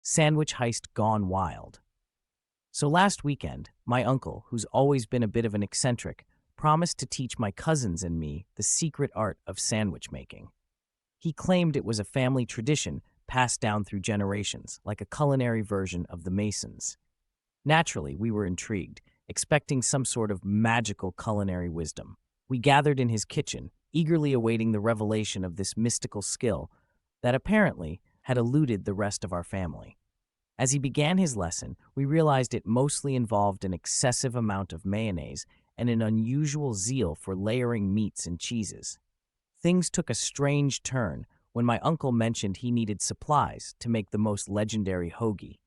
Sandwich Heist Gone Wild. So last weekend, my uncle, who's always been a bit of an eccentric, promised to teach my cousins and me the secret art of sandwich making. He claimed it was a family tradition passed down through generations, like a culinary version of the Masons. Naturally, we were intrigued, expecting some sort of magical culinary wisdom. We gathered in his kitchen, eagerly awaiting the revelation of this mystical skill that apparently had eluded the rest of our family. As he began his lesson, we realized it mostly involved an excessive amount of mayonnaise and an unusual zeal for layering meats and cheeses. Things took a strange turn when my uncle mentioned he needed supplies to make the most legendary hoagie.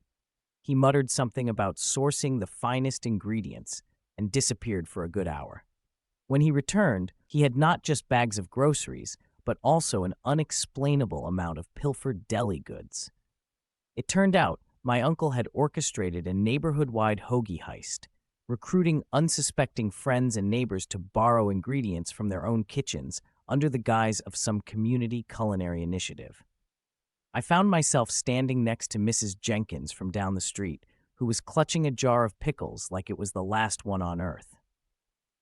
He muttered something about sourcing the finest ingredients and disappeared for a good hour. When he returned, he had not just bags of groceries, but also an unexplainable amount of pilfered deli goods. It turned out my uncle had orchestrated a neighborhood-wide hoagie heist, recruiting unsuspecting friends and neighbors to borrow ingredients from their own kitchens under the guise of some community culinary initiative. I found myself standing next to Mrs. Jenkins from down the street, who was clutching a jar of pickles like it was the last one on earth.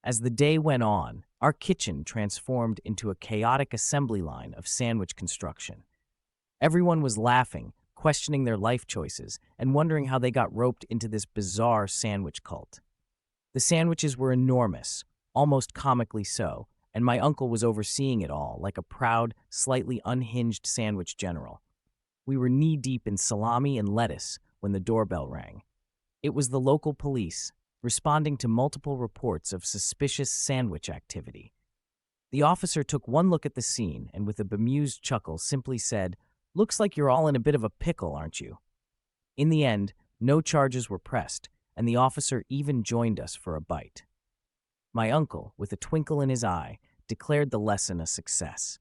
As the day went on, our kitchen transformed into a chaotic assembly line of sandwich construction. Everyone was laughing, questioning their life choices, and wondering how they got roped into this bizarre sandwich cult. The sandwiches were enormous, almost comically so, and my uncle was overseeing it all like a proud, slightly unhinged sandwich general. We were knee-deep in salami and lettuce when the doorbell rang. It was the local police, responding to multiple reports of suspicious sandwich activity. The officer took one look at the scene and with a bemused chuckle simply said, "Looks like you're all in a bit of a pickle, aren't you?" In the end, no charges were pressed, and the officer even joined us for a bite. My uncle, with a twinkle in his eye, declared the lesson a success.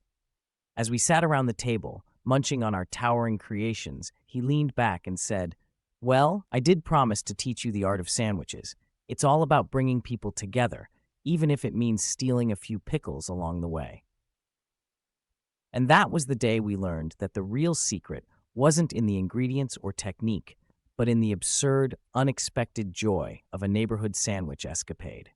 As we sat around the table, munching on our towering creations, he leaned back and said, "Well, I did promise to teach you the art of sandwiches. It's all about bringing people together, even if it means stealing a few pickles along the way." And that was the day we learned that the real secret wasn't in the ingredients or technique, but in the absurd, unexpected joy of a neighborhood sandwich escapade.